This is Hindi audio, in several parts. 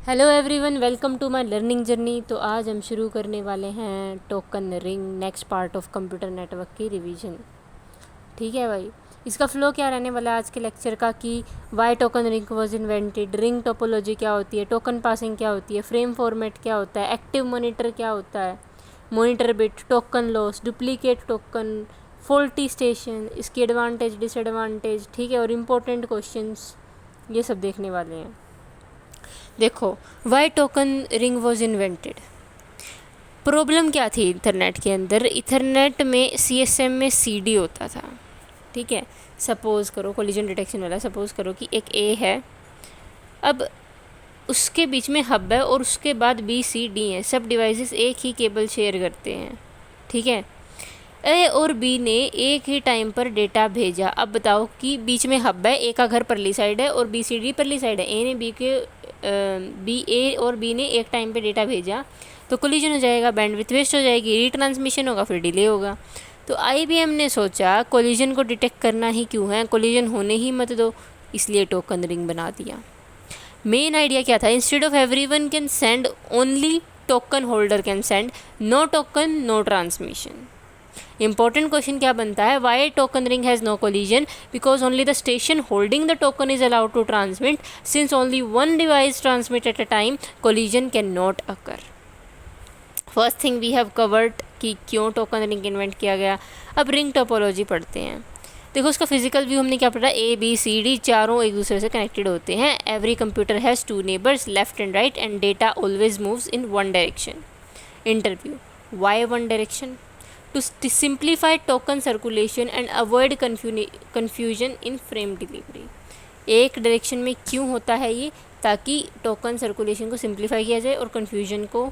Hello everyone, welcome to my learning journey. तो आज हम शुरू करने वाले हैं token ring, next part of computer network की रिवीजन। ठीक है भाई, इसका फ्लो क्या रहने वाला है आज के लेक्चर का कि why token ring was invented, ring topology क्या होती है, टोकन पासिंग क्या होती है, फ्रेम फॉर्मेट क्या होता है, एक्टिव मॉनिटर क्या होता है, monitor bit, token loss, duplicate token, faulty station, इसकी एडवांटेज डिसएडवांटेज। ठीक है, और इम्पोर्टेंट क्वेश्चंस ये सब देखने वाले हैं। देखो, why token ring was invented. Problem क्या थी इथरनेट के अंदर? इथरनेट में सीएसएम में सीडी होता था। ठीक है, सपोज़ करो कोलिजन डिटेक्शन वाला, सपोज़ करो कि एक ए है, अब उसके बीच में हब है और उसके बाद बी सी डी हैं, सब डिवाइसेस एक ही केबल शेयर करते हैं। ठीक है, ए और बी ने एक ही टाइम पर डेटा भेजा। अब बताओ कि बीच में हब है, ए का घर परली साइड है और बी सी डी परली साइड है। ए और बी ने एक टाइम पे डेटा भेजा तो कोलिजन हो जाएगा, बैंडविड्थ वेस्ट हो जाएगी, रीट्रांसमिशन होगा, फिर डिले होगा। तो आईबीएम ने सोचा कोलिजन को डिटेक्ट करना ही क्यों है, कोलिजन होने ही मत दो, इसलिए टोकन रिंग बना दिया। मेन आइडिया क्या था? Instead of everyone can send, only token holder can send, no token no transmission. Important question क्या बनता है? Why token ring has no collision? Because only the station holding the token is allowed to transmit, since only one device transmit at a time, collision can not occur. First thing we have covered कि क्यों टोकन रिंग इन्वेंट किया गया। अब रिंग टोपोलॉजी पढ़ते हैं। देखो, उसका फिजिकल व्यू हमने क्या पढ़ा? ए बी सी डी चारों एक दूसरे से कनेक्टेड होते हैं। Every computer has two neighbours, left and right, and data always moves in one direction. Interview, why one direction? To simplify token circulation and avoid confusion in frame delivery। एक डायरेक्शन में क्यों होता है ये? ताकि टोकन सर्कुलेशन को सिंप्लीफाई किया जाए और कन्फ्यूजन को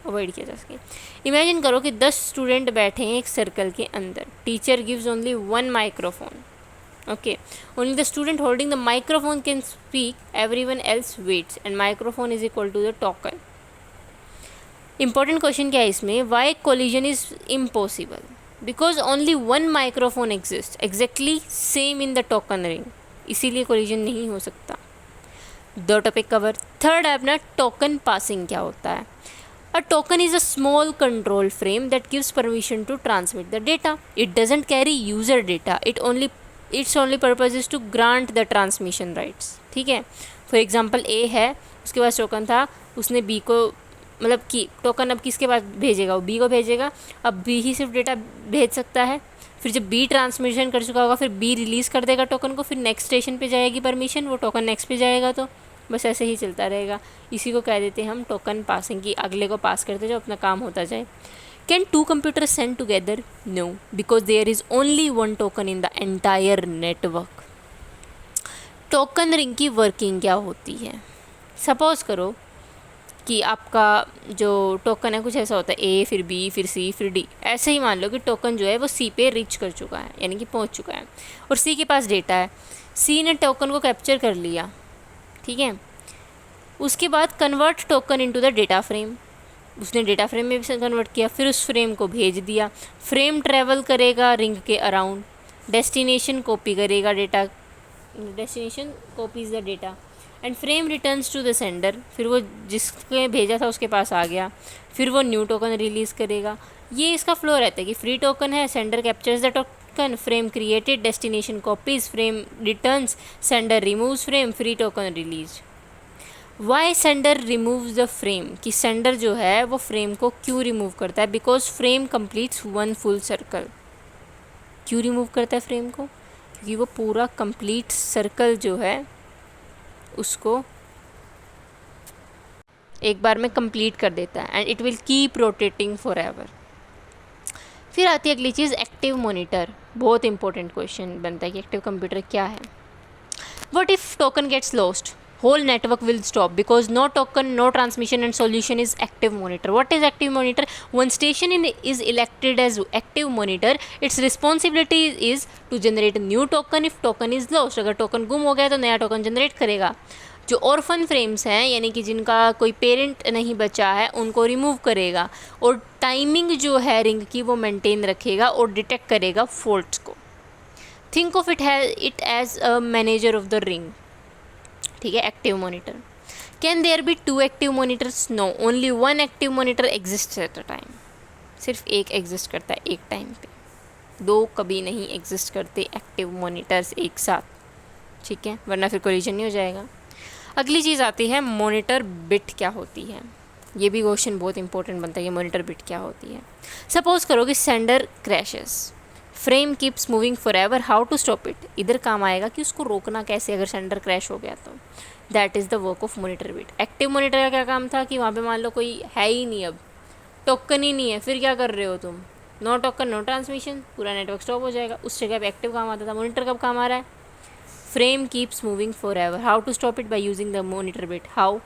अवॉइड किया जा सके। इमेजिन करो कि 10 स्टूडेंट बैठे हैं एक सर्कल के अंदर। Teacher gives only one microphone. Okay, only the student holding the microphone can speak, everyone else waits, and microphone is equal to the token. Important question क्या है इसमें? Why collision is impossible? Because only one microphone exist exactly same in the token ring, इसीलिए कोलिजन नहीं हो सकता। दो टॉपिक कवर। थर्ड है अपना टोकन पासिंग क्या होता है। A token is a small control frame that gives permission to transmit the data. It doesn't carry user data, its only purpose is to grant the transmission rights. ठीक है, फॉर एग्जाम्पल ए है, उसके पास टोकन था, उसने बी को, मतलब कि टोकन अब किसके पास भेजेगा? वो बी को भेजेगा। अब बी ही सिर्फ डेटा भेज सकता है। फिर जब बी ट्रांसमिशन कर चुका होगा, फिर बी रिलीज़ कर देगा टोकन को, फिर नेक्स्ट स्टेशन पे जाएगी परमिशन, वो टोकन नेक्स्ट पे जाएगा। तो बस ऐसे ही चलता रहेगा। इसी को कह देते हैं हम टोकन पासिंग, की अगले को पास करते जाओ, अपना काम होता जाए। Can two computer send together? No, because there is only one token in the entire network. Token ring की वर्किंग क्या होती है? सपोज करो कि आपका जो टोकन है कुछ ऐसा होता है, ए फिर बी फिर सी फिर डी। ऐसे ही मान लो कि टोकन जो है वो सी पे रीच कर चुका है, यानी कि पहुंच चुका है, और सी के पास डेटा है। सी ने टोकन को कैप्चर कर लिया। ठीक है, उसके बाद convert token into the data frame. उसने डेटा फ्रेम में भी कन्वर्ट किया, फिर उस फ्रेम को भेज दिया। फ्रेम ट्रेवल करेगा रिंग के अराउंड, डेस्टिनेशन कॉपी करेगा data, destination copies the data, and frame returns to the sender. फिर वो जिसके भेजा था उसके पास आ गया, फिर वो न्यू टोकन रिलीज़ करेगा। ये इसका फ्लो रहता है कि फ्री टोकन है, sender captures the token, frame created, destination copies, frame returns, sender removes frame, free token release. Why sender removes the frame? कि सेंडर जो है वो फ्रेम को क्यों रिमूव करता है? Because frame completes one full circle. क्यों रिमूव करता है फ्रेम को? क्योंकि वो पूरा कंप्लीट सर्कल जो है उसको एक बार में कंप्लीट कर देता है, and it will keep rotating forever. फिर आती है अगली चीज़, एक्टिव मॉनिटर। बहुत इंपॉर्टेंट क्वेश्चन बनता है कि एक्टिव कंप्यूटर क्या है। What if token gets lost? whole network will stop because no token, no transmission, and solution is active monitor. What is active monitor? One station is elected as active monitor. Its responsibility is to generate a new token if token is lost. अगर टोकन गुम हो गया तो नया टोकन जनरेट करेगा। जो ऑर्फन फ्रेम्स हैं, यानी कि जिनका कोई पेरेंट नहीं बचा है, उनको रिमूव करेगा, और टाइमिंग जो है रिंग की वो मेंटेन रखेगा और डिटेक्ट करेगा फॉल्ट्स को। Think of it as a manager of the ring. ठीक है, active monitor. Can there be 2 active monitors? No, only 1 active monitor exist at a time. सिर्फ एक एग्जिस्ट करता है एक टाइम पे, 2 कभी नहीं एग्जिस्ट करते एक्टिव मोनीटर्स एक साथ, ठीक है, वरना फिर कोलिजन नहीं हो जाएगा। अगली चीज़ आती है मॉनिटर बिट क्या होती है। ये भी क्वेश्चन बहुत इंपॉर्टेंट बनता है कि मॉनिटर बिट क्या होती है। सपोज करो कि sender crashes, frame keeps moving forever, how to stop it. इधर काम आएगा कि उसको रोकना कैसे अगर सेंडर क्रैश हो गया तो। That is the work of monitor bit. Active monitor का क्या काम था कि वहाँ पे मान लो कोई है ही नहीं, अब टोकन ही नहीं है, फिर क्या कर रहे हो तुम? नो टोकन नो ट्रांसमिशन, पूरा नेटवर्क स्टॉप हो जाएगा। उस जगह पे एक्टिव काम आता था। मॉनिटर कब काम आ रहा है? Frame keeps moving forever, how to stop it? By using the monitor bit. How?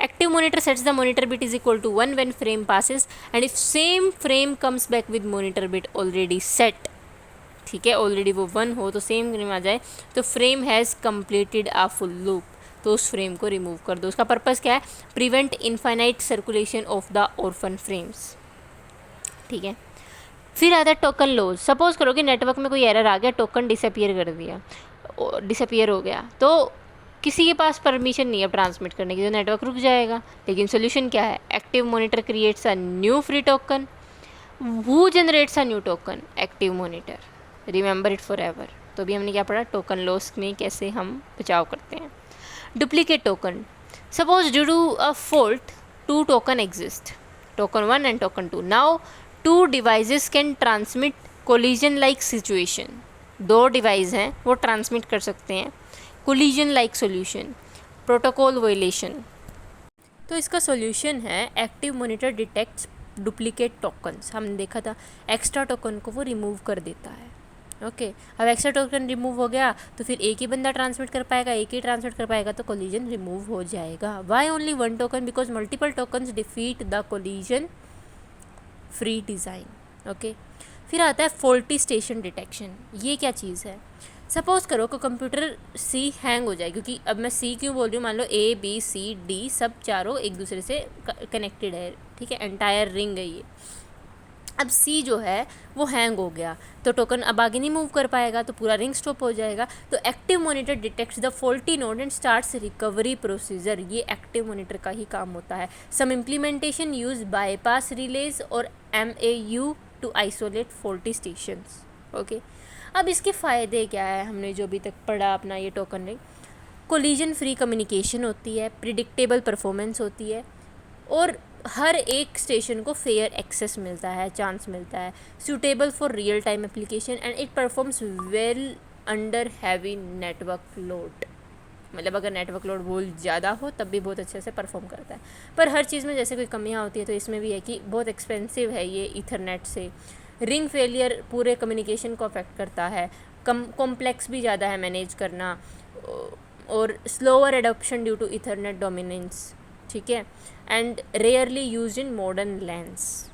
Active monitor sets the monitor bit is equal to 1 when frame passes, and if same frame comes back with monitor bit already set, ठीक है, ऑलरेडी वो 1 हो तो सेम फ्रेम आ जाए तो frame has completed a full loop, तो उस फ्रेम को रिमूव कर दो। उसका पर्पज़ क्या है? Prevent infinite circulation of the orphan frames, ठीक है। फिर आता है टोकन लॉस। सपोज करो कि नेटवर्क में कोई एरर आ गया, टोकन डिसअपियर हो गया, तो किसी के पास परमिशन नहीं है ट्रांसमिट करने की, तो नेटवर्क रुक जाएगा। लेकिन सोल्यूशन क्या है? Active monitor creates a new free token. Who generates a new token? Active monitor. Remember it for ever. तो अभी हमने क्या पढ़ा? टोकन लॉस में कैसे हम बचाव करते हैं। Duplicate token. Suppose due to a fault 2 token exist, token 1 and token 2। Now 2 devices can transmit collision like situation. 2 device हैं वो ट्रांसमिट कर सकते हैं collision like solution, protocol violation. तो इसका सॉल्यूशन है active monitor detects duplicate tokens. हमने देखा था एक्स्ट्रा टोकन को वो रिमूव कर देता है। ओके, अब एक्स्ट्रा टोकन रिमूव हो गया तो फिर एक ही बंदा ट्रांसमिट कर पाएगा, एक ही ट्रांसमिट कर पाएगा, तो कोलिजन रिमूव हो जाएगा। Why only 1 token? Because multiple tokens defeat the collision free design. Okay, फिर आता है फॉल्टी स्टेशन डिटेक्शन। ये क्या चीज़ है? सपोज करो कि कंप्यूटर सी हैंग हो जाए, क्योंकि अब मैं सी क्यों बोल रही हूँ, मान लो ए बी सी डी सब चारों एक दूसरे से कनेक्टेड है, ठीक है, एंटायर रिंग है ये। अब सी जो है वो हैंग हो गया तो टोकन अब आगे नहीं मूव कर पाएगा, तो पूरा रिंग स्टॉप हो जाएगा। तो active monitor detects the faulty node and starts recovery procedure. ये एक्टिव मॉनिटर का ही काम होता है। Some implementation use bypass relays और MAU to isolate faulty stations. Okay, अब इसके फ़ायदे क्या है? हमने जो अभी तक पढ़ा अपना ये token ring, collision free communication होती है, प्रिडिक्टेबल परफॉर्मेंस होती है, और हर एक स्टेशन को फेयर एक्सेस मिलता है, चांस मिलता है, suitable for real time application, and it performs well under heavy network load. मतलब अगर नेटवर्क लोड बहुत ज़्यादा हो तब भी बहुत अच्छे से परफॉर्म करता है। पर हर चीज़ में जैसे कोई कमियाँ होती है, तो इसमें भी है कि बहुत एक्सपेंसिव है ये ईथरनेट से। रिंग फेलियर पूरे कम्युनिकेशन को अफेक्ट करता है, कॉम्प्लेक्स भी ज़्यादा है मैनेज करना, और slower adoption due to Ethernet dominance, ठीक है, and rarely use in modern LANs.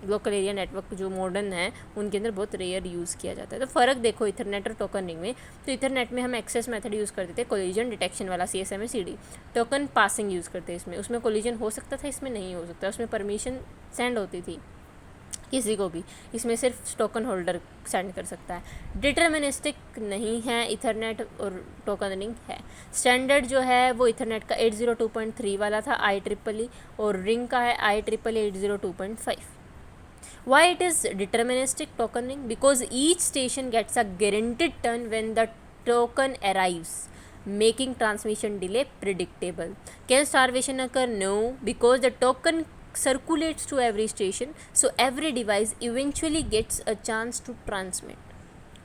Local area network जो मॉडर्न है उनके अंदर बहुत रेयर यूज़ किया जाता है। तो फ़र्क देखो इथरनेट और टोकन रिंग में। तो इथरनेट में हम एक्सेस मेथड यूज़ करते थे, कोलिजन डिटेक्शन वाला CSMA CD। Token passing use करते हैं इसमें, उसमें कोलिजन हो सकता था, इसमें नहीं हो सकता। उसमें परमिशन सेंड होती थी किसी को भी, इसमें सिर्फ टोकन होल्डर सेंड कर सकता है। डिटर्मिनिस्टिक नहीं है इथरनेट और टोकन रिंग है। स्टैंडर्ड जो है वो इथरनेट का 802.3 वाला था IEEE, और रिंग का है IEEE 802.5। Why it is deterministic token ring? Because each station gets a guaranteed turn when the token arrives, making transmission delay predictable. Can starvation occur? No, because the token circulates to every station, so every device eventually gets a chance to transmit.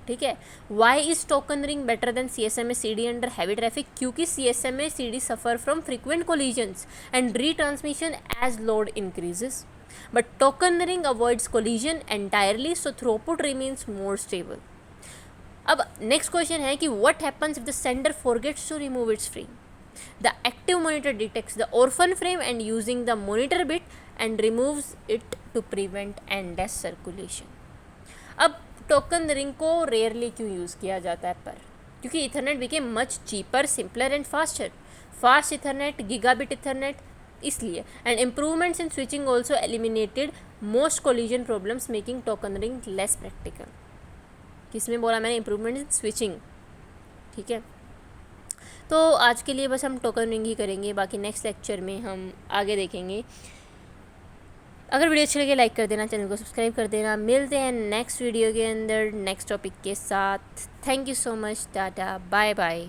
ठीक है। Why is token ring better than CSMA CD under heavy traffic? क्योंकि CSMA CD suffer from frequent collisions and retransmission as load increases, but token ring avoids collision entirely, so throughput remains more stable. अब नेक्स्ट क्वेश्चन है कि what happens if the sender forgets to remove its frame? The active monitor detects the orphan frame and using the monitor bit and removes it to prevent endless circulation. अब टोकन रिंग को रेयरली क्यों यूज़ किया जाता है? पर क्योंकि Ethernet became much cheaper, simpler and faster. Fast Ethernet, gigabit Ethernet, इसलिए। And improvements in switching also eliminated most collision problems, making token ring less practical. किसमें बोला मैंने? इम्प्रूवमेंट इन स्विचिंग, ठीक है। तो आज के लिए बस हम टोकन रिंग ही करेंगे, बाकी नेक्स्ट लेक्चर में हम आगे देखेंगे। अगर वीडियो अच्छी लगे लाइक कर देना, चैनल को सब्सक्राइब कर देना। मिलते हैं नेक्स्ट वीडियो के अंदर नेक्स्ट टॉपिक के साथ। Thank you so much, tata bye bye.